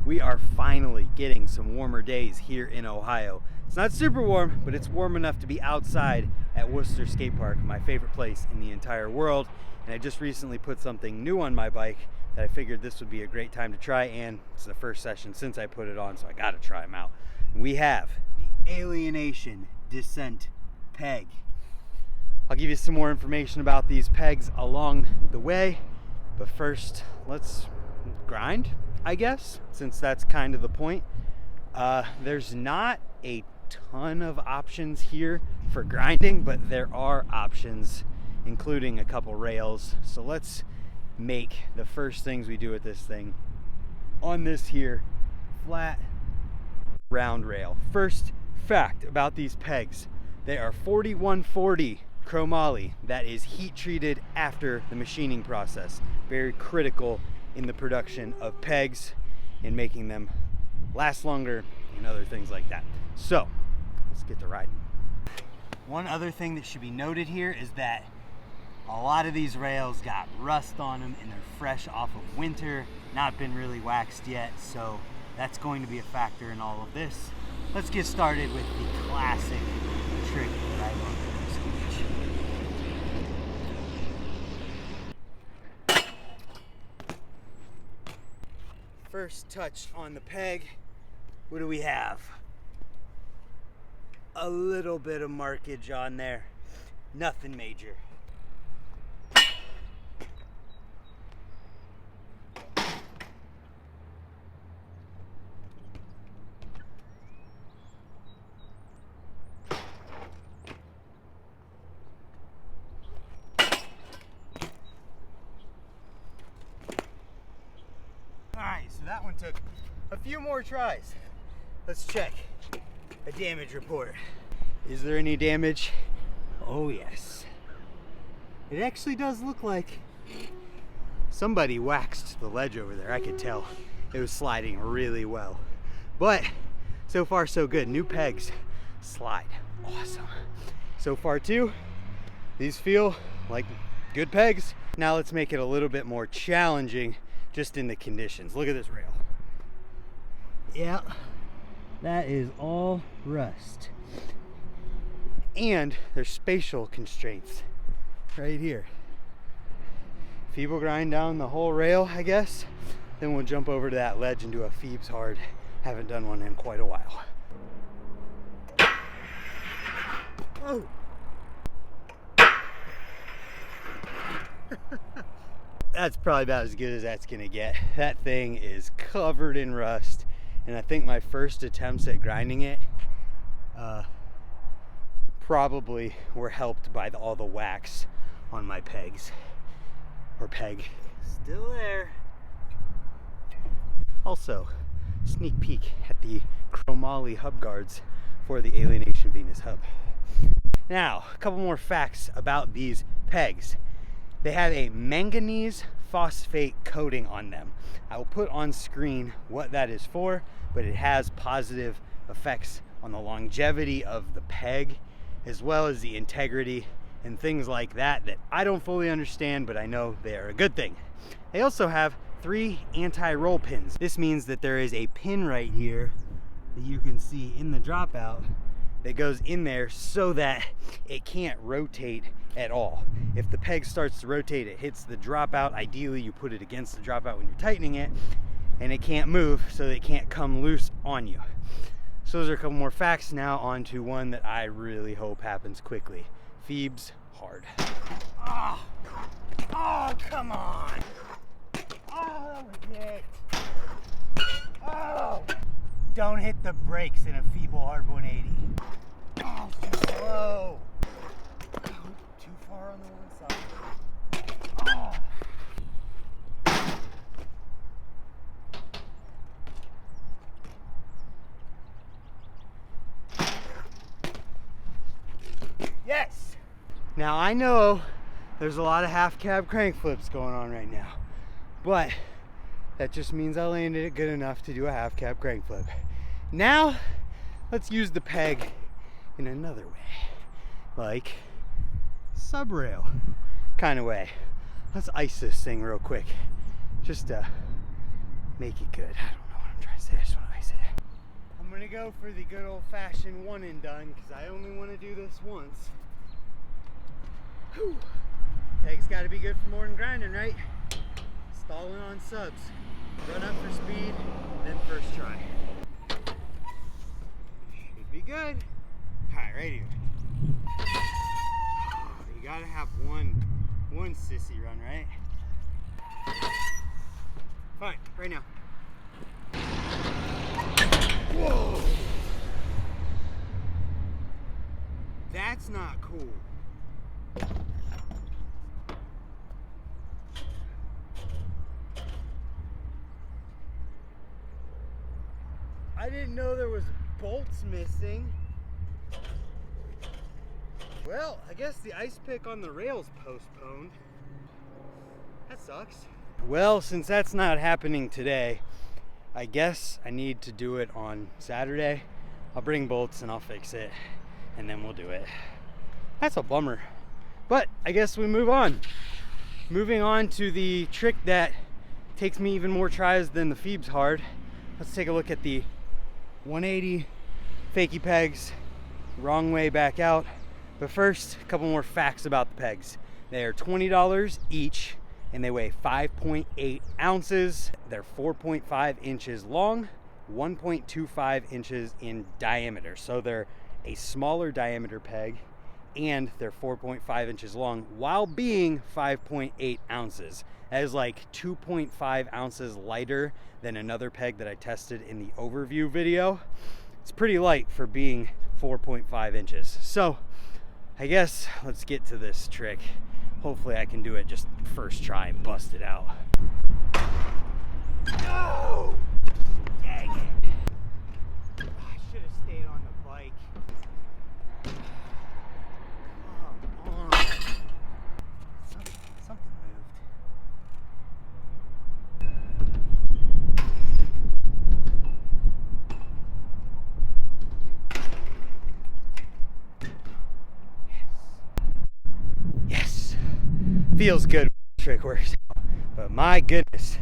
We are finally getting some warmer days here in Ohio. It's not super warm, but it's warm enough to be outside at Worcester Skate Park, my favorite place in the entire world. And I just recently put something new on my bike that I figured this would be a great time to try, and it's the first session since I put it on, so I gotta try them out. And we have the Alienation Dissent Peg. I'll give you some more information about these pegs along the way, but first let's grind, I guess, since that's kind of the point. There's not a ton of options here for grinding, but there are options, including a couple rails. So let's make the first things we do with this thing on this here flat round rail. First fact about these pegs: they are 4140 chromoly. That is heat treated after the machining process. Very critical in the production of pegs and making them last longer and other things like that. So let's get to riding. One other thing that should be noted here is that a lot of these rails got rust on them and they're fresh off of winter, not been really waxed yet, so that's going to be a factor in all of this. Let's get started with the classic trick that I love. First touch on the peg, what do we have? A little bit of markage on there, nothing major. So that one took a few more tries. Let's check a damage report. Is there any damage? Oh yes. It actually does look like somebody waxed the ledge over there. I could tell it was sliding really well. But so far so good. New pegs slide awesome. So far too, these feel like good pegs. Now let's make it a little bit more challenging just in the conditions. Look at this rail. Yeah, that is all rust. And there's spatial constraints right here. Feeble grind down the whole rail, I guess. Then we'll jump over to that ledge and do a Phoebes hard. Haven't done one in quite a while. Oh. That's probably about as good as that's gonna get. That thing is covered in rust, and I think my first attempts at grinding it probably were helped by all the wax on my pegs, or peg. Still there. Also, sneak peek at the chromoly hub guards for the Alienation Venus hub. Now, a couple more facts about these pegs. They have a manganese phosphate coating on them. I will put on screen what that is for, but it has positive effects on the longevity of the peg, as well as the integrity and things like that that I don't fully understand, but I know they are a good thing. They also have 3 anti-roll pins. This means that there is a pin right here that you can see in the dropout that goes in there so that it can't rotate at all. If the peg starts to rotate, it hits the dropout. Ideally, you put it against the dropout when you're tightening it, and it can't move, so that it can't come loose on you. So those are a couple more facts. Now on to one that I really hope happens quickly. Phoebes hard. Oh, oh come on. Oh, that was it. Oh. Don't hit the brakes in a feeble hard 180. Oh, too slow. Too far on the one side. Oh. Yes! Now I know there's a lot of half cab crank flips going on right now, but that just means I landed it good enough to do a half cab crank flip. Now, let's use the peg in another way, like sub rail kind of way. Let's ice this thing real quick, just to make it good. I don't know what I'm I'm trying to say, I just want to ice it. I'm gonna go for the good old-fashioned one and done because I only want to do this once. Whew. Peg's got to be good for more than grinding, right? Stalling on subs. Run up for speed, then first try. Should be good. Alright, right here. You gotta have one sissy run, right? Fine, right now. Whoa! That's not cool. I didn't know there was bolts missing. Well, I guess the ice pick on the rail's postponed. That sucks. Well, since that's not happening today, I guess I need to do it on Saturday. I'll bring bolts and I'll fix it, and then we'll do it. That's a bummer. But I guess we move on. Moving on to the trick that takes me even more tries than the Phoebe's hard. Let's take a look at the 180 fakie pegs, wrong way back out. But first, a couple more facts about the pegs. They are $20 each, and they weigh 5.8 ounces. They're 4.5 inches long, 1.25 inches in diameter. So they're a smaller diameter peg, and they're 4.5 inches long while being 5.8 ounces. That is like 2.5 ounces lighter than another peg that I tested in the overview video. It's pretty light for being 4.5 inches. So I guess let's get to this trick. Hopefully I can do it just first try and bust it out. No! Dang it! I should have stayed on the bike. Come on. Something moved. Yes. Feels good when the trick works out, but my goodness,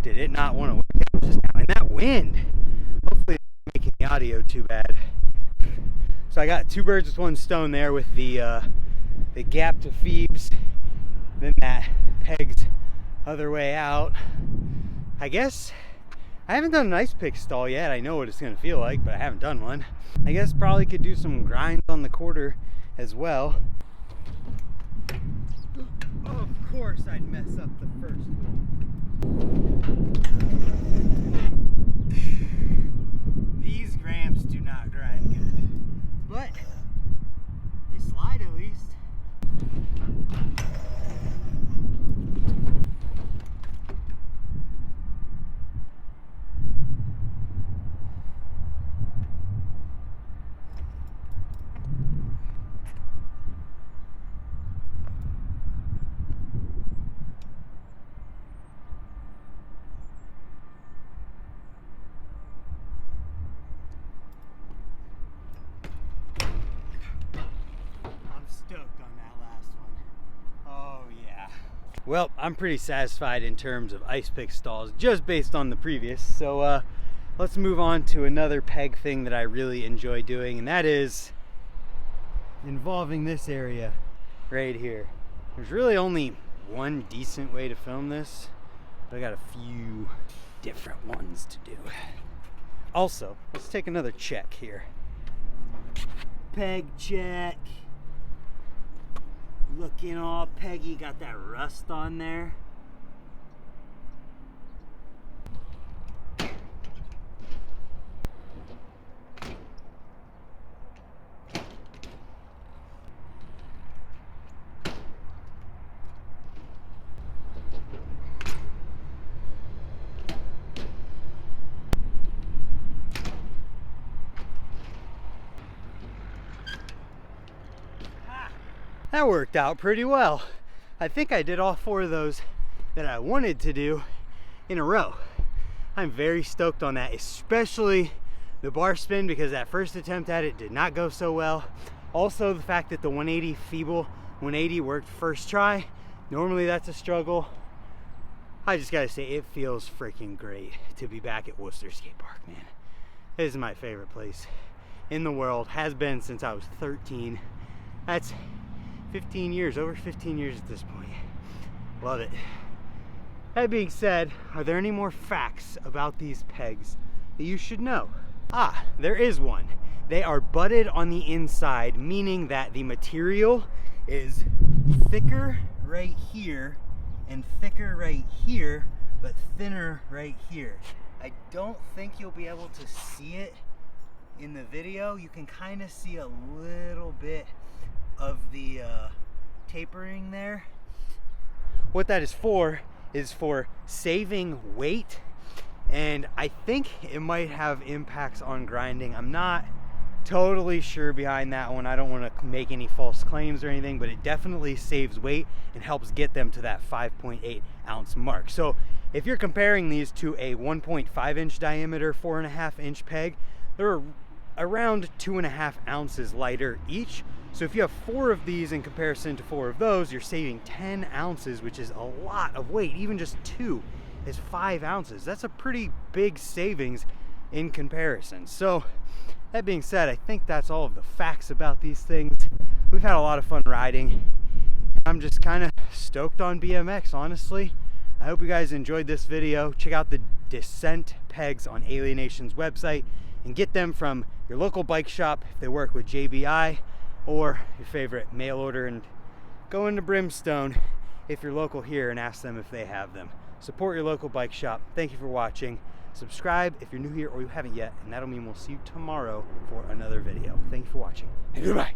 did it not want to work out just now. And that wind, hopefully it's not making the audio too bad. So I got two birds with one stone there with the gap to Phoebe's, then that peg's other way out. I guess I haven't done an ice pick stall yet. I know what it's going to feel like, but I haven't done one. I guess probably could do some grinds on the quarter as well. Of course I'd mess up the first one. These gramps do not grind good, but they slide at least. Well, I'm pretty satisfied in terms of ice pick stalls just based on the previous. So let's move on to another peg thing that I really enjoy doing, and that is involving this area right here. There's really only one decent way to film this, but I got a few different ones to do. Also, let's take another check here. Peg check. Looking all peggy, got that rust on there. That worked out pretty well. I think I did all four of those that I wanted to do in a row. I'm very stoked on that, especially the bar spin, because that first attempt at it did not go so well. Also the fact that the 180 feeble 180 worked first try. Normally that's a struggle. I just gotta say, it feels freaking great to be back at Worcester Skate Park, man. This is my favorite place in the world, has been since I was 13. That's 15 years, over 15 years at this point. Love it. That being said, are there any more facts about these pegs that you should know? Ah, there is one. They are butted on the inside, meaning that the material is thicker right here and thicker right here, but thinner right here. I don't think you'll be able to see it in the video. You can kind of see a little bit of the tapering there. What that is for saving weight, and I think it might have impacts on grinding. I'm not totally sure behind that one. I don't want to make any false claims or anything, but it definitely saves weight and helps get them to that 5.8 ounce mark. So if you're comparing these to a 1.5 inch diameter 4.5 inch peg, they're around 2.5 ounces lighter each. So if you have 4 of these in comparison to 4 of those, you're saving 10 ounces, which is a lot of weight. Even just 2 is 5 ounces. That's a pretty big savings in comparison. So that being said, I think that's all of the facts about these things. We've had a lot of fun riding. I'm just kind of stoked on BMX, honestly. I hope you guys enjoyed this video. Check out the Dissent pegs on Alienation's website and get them from your local bike shop if they work with JBI, or your favorite mail order, and go into Brimstone if you're local here and ask them if they have them. Support your local bike shop. Thank you for watching. Subscribe if you're new here or you haven't yet, and that'll mean we'll see you tomorrow for another video. Thank you for watching, and goodbye.